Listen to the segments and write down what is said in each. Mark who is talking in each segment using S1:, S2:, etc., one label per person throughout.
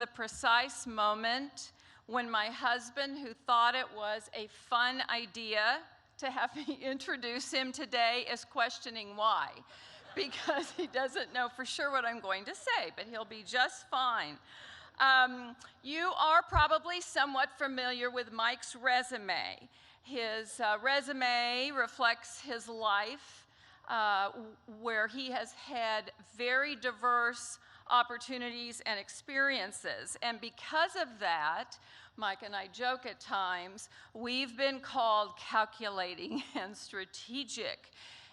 S1: the precise moment when my husband, who thought it was a fun idea to have me introduce him today, is questioning why, because he doesn't know for sure what I'm going to say, but he'll be just fine. You are probably somewhat familiar with Mike's resume. His resume reflects his life, where he has had very diverse opportunities and experiences. And because of that, Mike and I joke at times, we've been called calculating and strategic.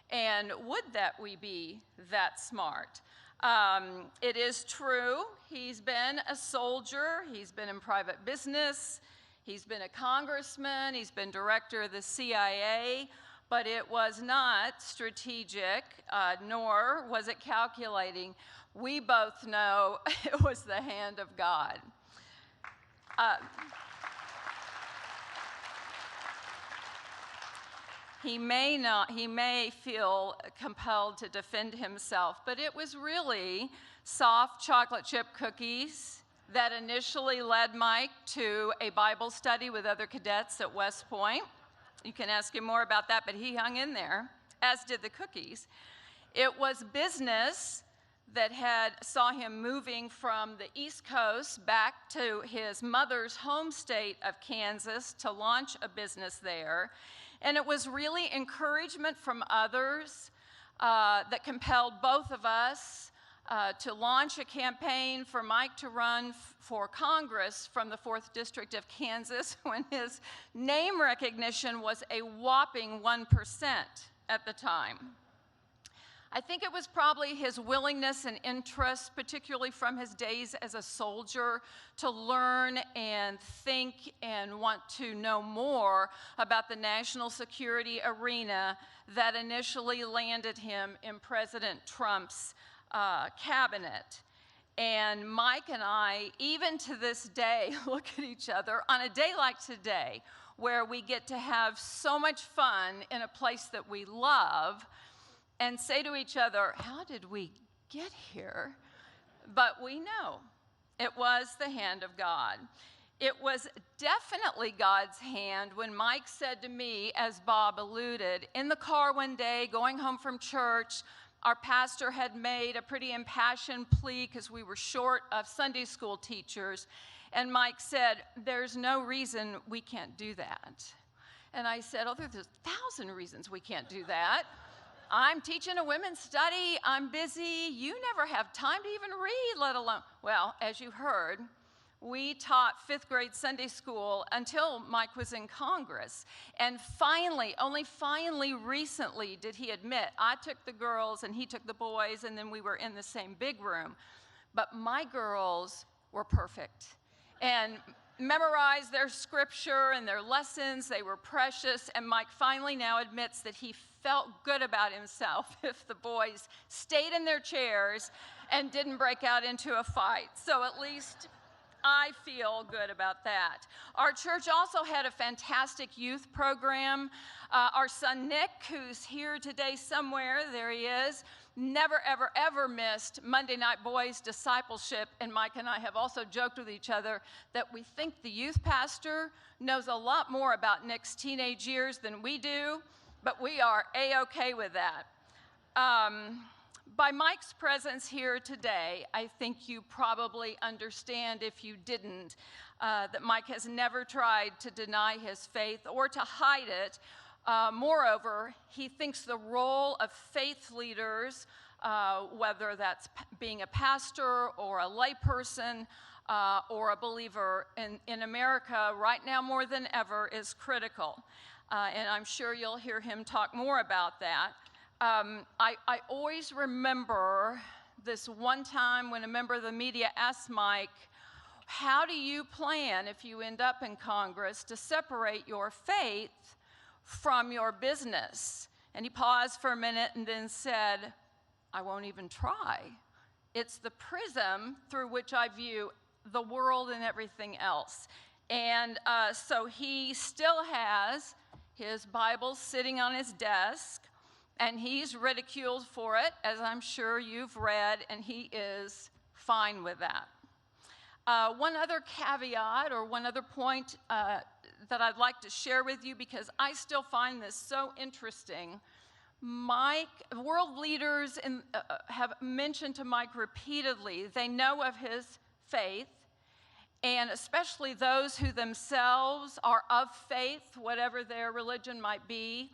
S1: And would that we be that smart? It is true, he's been a soldier, he's been in private business, he's been a congressman, he's been director of the CIA, but it was not strategic, nor was it calculating. We both know it was the hand of God. He may feel compelled to defend himself, but it was really soft chocolate chip cookies that initially led Mike to a Bible study with other cadets at West Point. You can ask him more about that, but he hung in there, as did the cookies. It was business that saw him moving from the East Coast back to his mother's home state of Kansas to launch a business there. And it was really encouragement from others that compelled both of us to launch a campaign for Mike to run for Congress from the 4th District of Kansas when his name recognition was a whopping 1% at the time. I think it was probably his willingness and interest, particularly from his days as a soldier, to learn and think and want to know more about the national security arena that initially landed him in President Trump's cabinet. And Mike and I, even to this day, look at each other on a day like today, where we get to have so much fun in a place that we love, and say to each other, how did we get here? But we know it was the hand of God. It was definitely God's hand when Mike said to me, as Bob alluded, in the car one day going home from church, our pastor had made a pretty impassioned plea because we were short of Sunday school teachers. And Mike said, there's no reason we can't do that. And I said, oh, there's 1,000 reasons we can't do that. I'm teaching a women's study, I'm busy, you never have time to even read, let alone, well, as you heard, we taught 5th grade Sunday school until Mike was in Congress. And finally, only finally recently did he admit, I took the girls and he took the boys, and then we were in the same big room. But my girls were perfect and memorized their scripture and their lessons. They were precious. And Mike finally now admits that he felt good about himself if the boys stayed in their chairs and didn't break out into a fight. So at least I feel good about that. Our church also had a fantastic youth program. Our son Nick, who's here today somewhere, there he is, never, ever, ever missed Monday Night Boys discipleship. And Mike and I have also joked with each other that we think the youth pastor knows a lot more about Nick's teenage years than we do, but we are A-okay with that. By Mike's presence here today, I think you probably understand, if you didn't, that Mike has never tried to deny his faith or to hide it. Moreover, he thinks the role of faith leaders, whether that's being a pastor or a layperson or a believer in America right now more than ever, is critical. And I'm sure you'll hear him talk more about that. I always remember this one time when a member of the media asked Mike, how do you plan, if you end up in Congress, to separate your faith from your business? And he paused for a minute and then said, I won't even try. It's the prism through which I view the world and everything else. And so he still has his Bible sitting on his desk, and he's ridiculed for it, as I'm sure you've read, and he is fine with that. One other caveat or one other point that I'd like to share with you, because I still find this so interesting. World leaders have mentioned to Mike repeatedly, they know of his faith, and especially those who themselves are of faith, whatever their religion might be,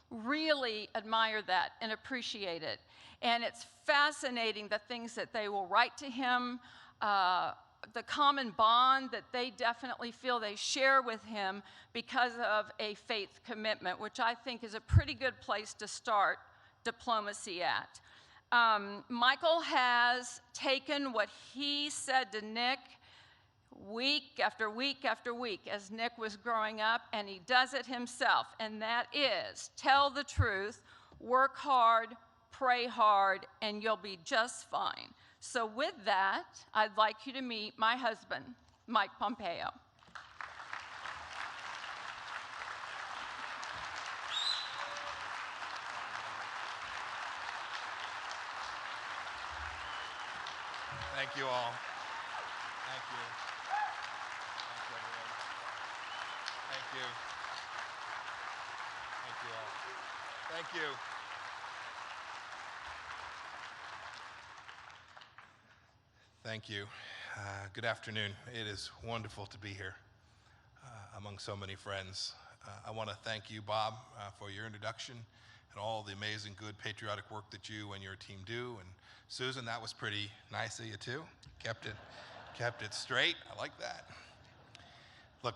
S1: really admire that and appreciate it. And it's fascinating the things that they will write to him, the common bond that they definitely feel they share with him because of a faith commitment, which I think is a pretty good place to start diplomacy at. Michael has taken what he said to Nick week after week after week as Nick was growing up, and he does it himself, and that is, tell the truth, work hard, pray hard, and you'll be just fine. So with that, I'd like you to meet my husband, Mike Pompeo.
S2: Thank you all. Thank you. Thank you, everyone. Thank you. Thank you all. Thank you. Thank you. Good afternoon. It is wonderful to be here among so many friends. I want to thank you, Bob, for your introduction and all the amazing, good, patriotic work that you and your team do. And Susan, that was pretty nice of you too. Kept it straight. I like that. Look,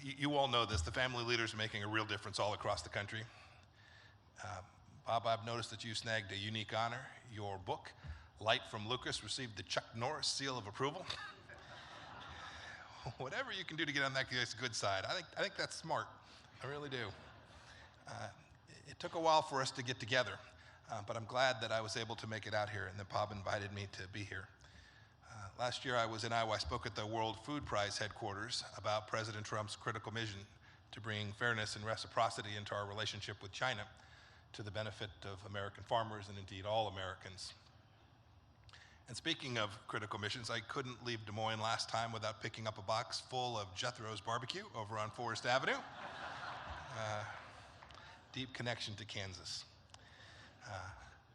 S2: you all know this. The family leaders are making a real difference all across the country. Bob, I've noticed that you snagged a unique honor. Your book, Light from Lucas, received the Chuck Norris seal of approval. Whatever you can do to get on that good side, I think that's smart. I really do. It took a while for us to get together, but I'm glad that I was able to make it out here and that Bob invited me to be here. Last year I was in Iowa. I spoke at the World Food Prize headquarters about President Trump's critical mission to bring fairness and reciprocity into our relationship with China to the benefit of American farmers and indeed all Americans. And speaking of critical missions, I couldn't leave Des Moines last time without picking up a box full of Jethro's Barbecue over on Forest Avenue. Deep connection to Kansas.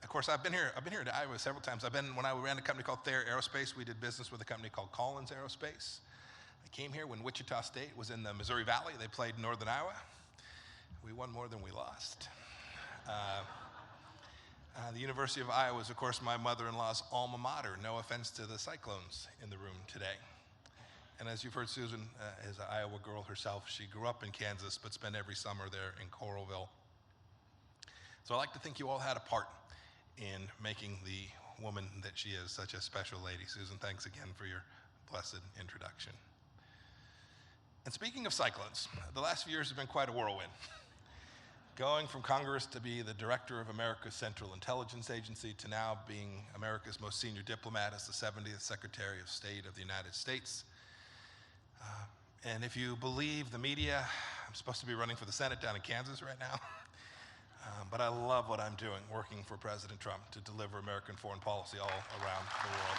S2: Of course, I've been here to Iowa several times. When I ran a company called Thayer Aerospace, we did business with a company called Collins Aerospace. I came here when Wichita State was in the Missouri Valley. They played in Northern Iowa. We won more than we lost. The University of Iowa is, of course, my mother-in-law's alma mater. No offense to the Cyclones in the room today. And as you've heard, Susan is an Iowa girl herself. She grew up in Kansas, but spent every summer there in Coralville. So I like to think you all had a part in making the woman that she is such a special lady. Susan, thanks again for your blessed introduction. And speaking of cyclones, the last few years have been quite a whirlwind. Going from Congress to be the director of America's Central Intelligence Agency to now being America's most senior diplomat as the 70th Secretary of State of the United States. And if you believe the media, I'm supposed to be running for the Senate down in Kansas right now. But I love what I'm doing, working for President Trump to deliver American foreign policy all around the world.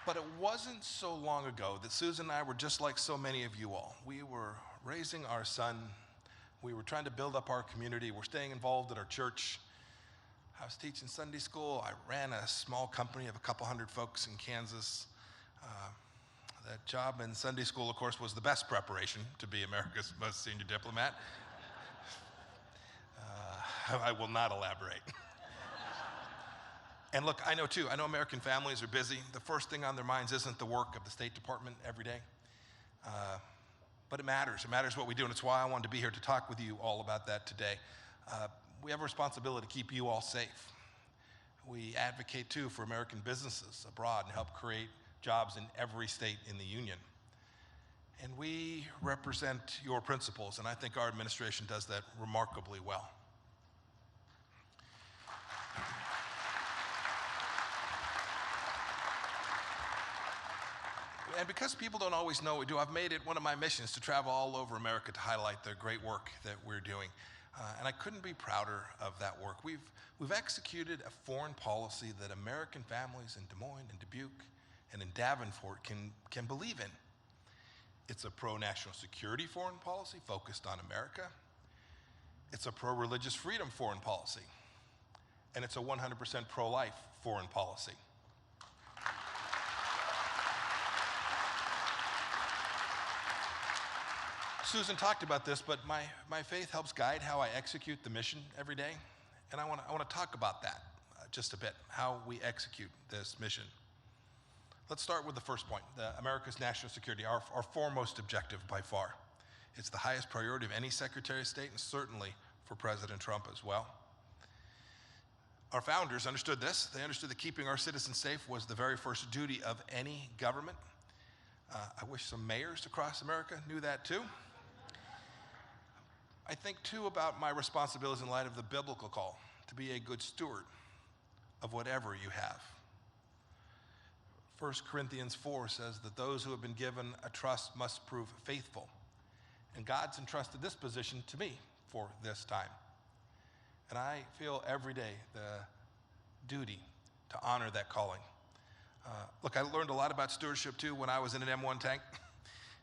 S2: But it wasn't so long ago that Susan and I were just like so many of you all. We were raising our son. We were trying to build up our community. We're staying involved at our church. I was teaching Sunday school. I ran a small company of a couple hundred folks in Kansas. That job in Sunday school, of course, was the best preparation to be America's most senior diplomat. I will not elaborate. And look, I know American families are busy. The first thing on their minds isn't the work of the State Department every day. But it matters. It matters what we do, and it's why I wanted to be here to talk with you all about that today. We have a responsibility to keep you all safe. We advocate, too, for American businesses abroad and help create jobs in every state in the union. And we represent your principles, and I think our administration does that remarkably well. And because people don't always know what we do, I've made it one of my missions to travel all over America to highlight the great work that we're doing. And I couldn't be prouder of that work. We've executed a foreign policy that American families in Des Moines and Dubuque and in Davenport can believe in. It's a pro-national security foreign policy focused on America. It's a pro-religious freedom foreign policy. And it's a 100% pro-life foreign policy. Susan talked about this, but my faith helps guide how I execute the mission every day. And I want to talk about that just a bit, how we execute this mission. Let's start with the first point, America's national security, our foremost objective by far. It's the highest priority of any Secretary of State, and certainly for President Trump as well. Our founders understood this. They understood that keeping our citizens safe was the very first duty of any government. I wish some mayors across America knew that too. I think too about my responsibilities in light of the biblical call to be a good steward of whatever you have. 1 Corinthians 4 says that those who have been given a trust must prove faithful. And God's entrusted this position to me for this time. And I feel every day the duty to honor that calling. Look, I learned a lot about stewardship too when I was in an M1 tank.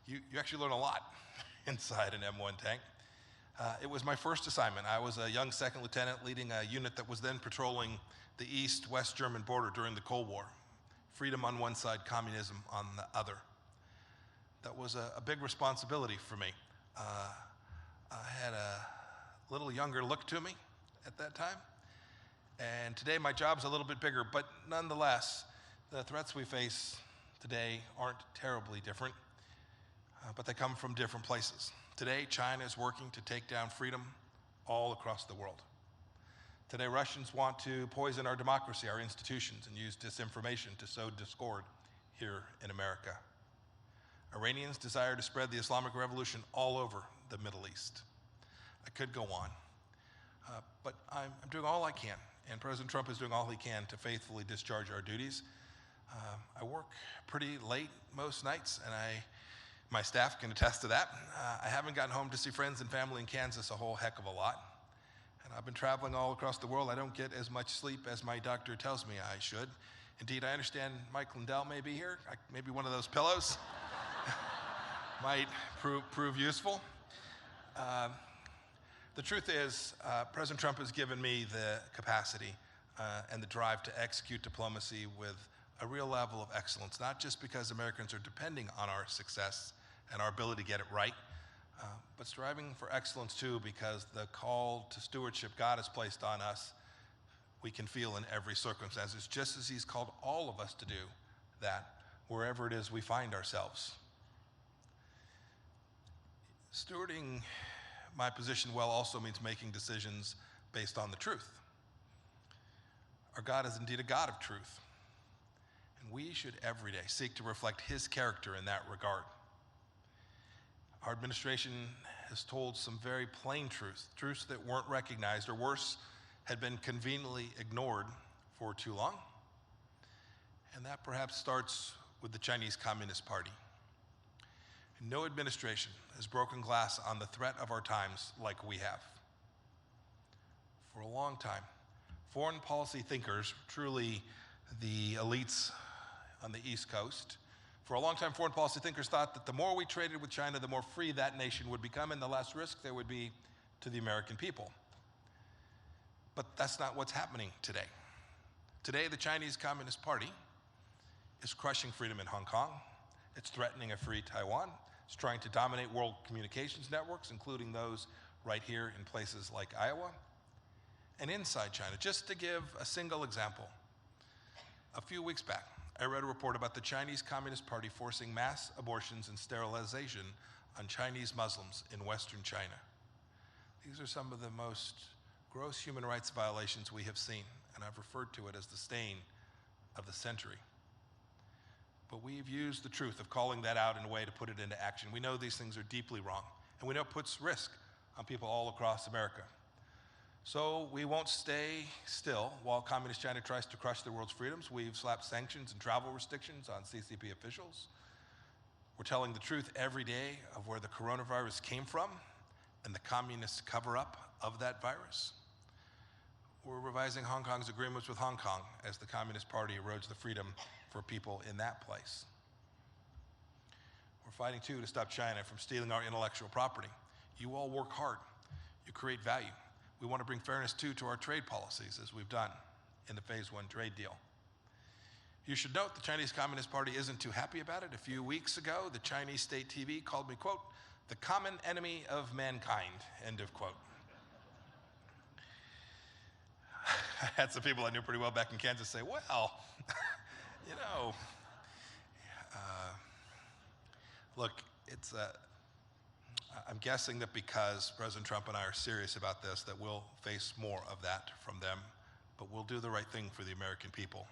S2: You actually learn a lot inside an M1 tank. It was my first assignment. I was a young second lieutenant leading a unit that was then patrolling the East-West German border during the Cold War. Freedom on one side, communism on the other. That was a big responsibility for me. I had a little younger look to me at that time. And today my job's a little bit bigger, but nonetheless, the threats we face today aren't terribly different, but they come from different places. Today, China is working to take down freedom all across the world. Today, Russians want to poison our democracy, our institutions, and use disinformation to sow discord here in America. Iranians desire to spread the Islamic Revolution all over the Middle East. I could go on, but I'm doing all I can, and President Trump is doing all he can to faithfully discharge our duties. I work pretty late most nights, and my staff can attest to that. I haven't gotten home to see friends and family in Kansas a whole heck of a lot. And I've been traveling all across the world. I don't get as much sleep as my doctor tells me I should. Indeed, I understand Mike Lindell may be here. Maybe one of those pillows might prove useful. The truth is, President Trump has given me the capacity and the drive to execute diplomacy with a real level of excellence, not just because Americans are depending on our success and our ability to get it right, but striving for excellence too, because the call to stewardship God has placed on us, we can feel in every circumstance. It's just as he's called all of us to do that, wherever it is we find ourselves. Stewarding my position well also means making decisions based on the truth. Our God is indeed a God of truth, and we should every day seek to reflect his character in that regard. Our administration has told some very plain truths that weren't recognized, or worse, had been conveniently ignored for too long. And that perhaps starts with the Chinese Communist Party. No administration has broken glass on the threat of our times like we have. For a long time, foreign policy thinkers, truly the elites on the East Coast, for a long time, foreign policy thinkers thought that the more we traded with China, the more free that nation would become and the less risk there would be to the American people. But that's not what's happening today. Today, the Chinese Communist Party is crushing freedom in Hong Kong. It's threatening a free Taiwan. It's trying to dominate world communications networks, including those right here in places like Iowa. And inside China, just to give a single example, a few weeks back, I read a report about the Chinese Communist Party forcing mass abortions and sterilization on Chinese Muslims in Western China. These are some of the most gross human rights violations we have seen, and I've referred to it as the stain of the century. But we've used the truth of calling that out in a way to put it into action. We know these things are deeply wrong, and we know it puts risk on people all across America. So we won't stay still while Communist China tries to crush the world's freedoms. We've slapped sanctions and travel restrictions on CCP officials. We're telling the truth every day of where the coronavirus came from and the communist cover-up of that virus. We're revising Hong Kong's agreements with Hong Kong as the Communist Party erodes the freedom for people in that place. We're fighting, too, to stop China from stealing our intellectual property. You all work hard. You create value. We want to bring fairness, too, to our trade policies, as we've done in the Phase 1 trade deal. You should note the Chinese Communist Party isn't too happy about it. A few weeks ago, the Chinese state TV called me, quote, the common enemy of mankind, end of quote. I had some people I knew pretty well back in Kansas say, well, you know, look, I'm guessing that because President Trump and I are serious about this, that we'll face more of that from them, but we'll do the right thing for the American people.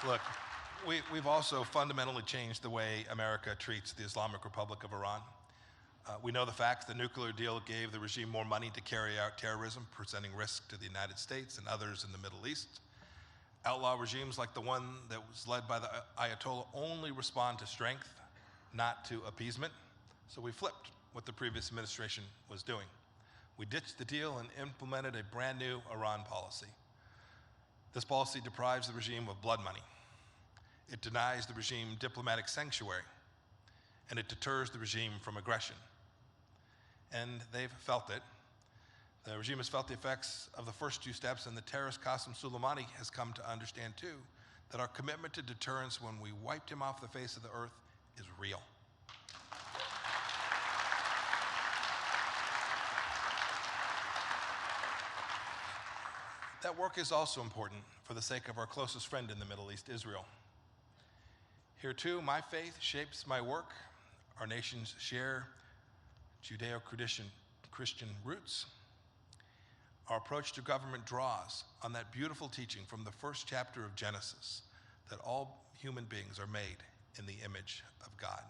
S2: Look, we've also fundamentally changed the way America treats the Islamic Republic of Iran. We know the facts. The nuclear deal gave the regime more money to carry out terrorism, presenting risk to the United States and others in the Middle East. Outlaw regimes like the one that was led by the Ayatollah only respond to strength, not to appeasement. So we flipped what the previous administration was doing. We ditched the deal and implemented a brand new Iran policy. This policy deprives the regime of blood money. It denies the regime diplomatic sanctuary, and it deters the regime from aggression. And they've felt it. The regime has felt the effects of the first two steps, and the terrorist Qasem Soleimani has come to understand, too, that our commitment to deterrence when we wiped him off the face of the earth is real. That work is also important for the sake of our closest friend in the Middle East, Israel. Here, too, my faith shapes my work. Our nations share Judeo-Christian roots. Our approach to government draws on that beautiful teaching from the first chapter of Genesis, that all human beings are made in the image of God.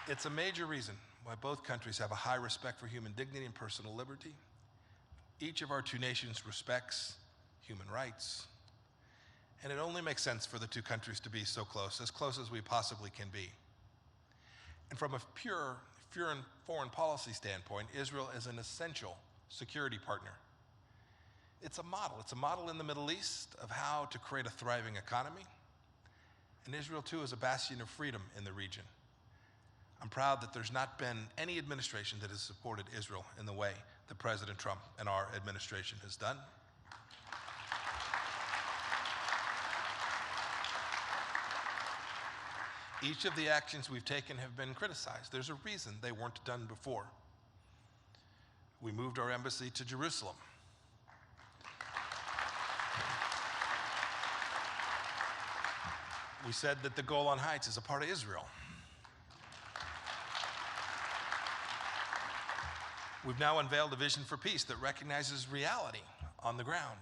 S2: It's a major reason why both countries have a high respect for human dignity and personal liberty. Each of our two nations respects human rights, and it only makes sense for the two countries to be so close as we possibly can be. And from a pure foreign policy standpoint, Israel is an essential security partner. It's a model in the Middle East of how to create a thriving economy. And Israel, too, is a bastion of freedom in the region. I'm proud that there's not been any administration that has supported Israel in the way that President Trump and our administration has done. Each of the actions we've taken have been criticized. There's a reason they weren't done before. We moved our embassy to Jerusalem. We said that the Golan Heights is a part of Israel. We've now unveiled a vision for peace that recognizes reality on the ground,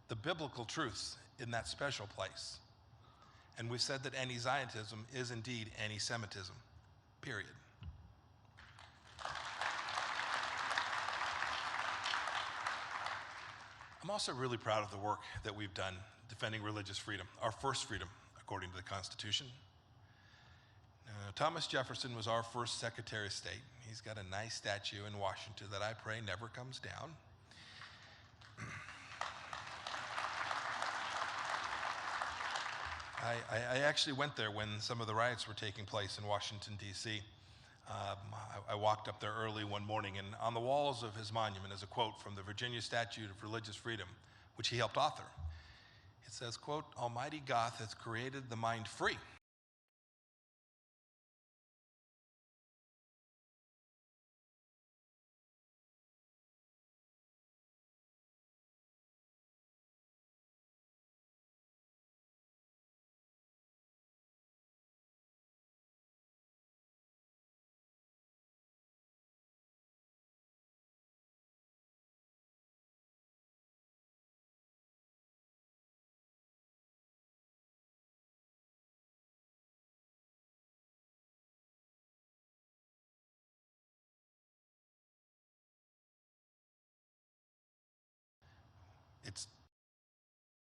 S2: the biblical truths in that special place. And we've said that anti-Zionism is indeed anti-Semitism, period. I'm also really proud of the work that we've done defending religious freedom, our first freedom, according to the Constitution. Thomas Jefferson was our first Secretary of State. He's got a nice statue in Washington that I pray never comes down. I actually went there when some of the riots were taking place in Washington, D.C. I walked up there early one morning, and on the walls of his monument is a quote from the Virginia Statute of Religious Freedom, which he helped author. It says, quote, "Almighty God hath created the mind free,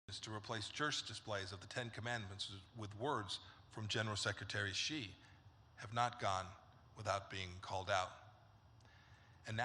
S2: It's to replace church displays of the Ten Commandments with words from General Secretary Xi have not gone without being called out. And now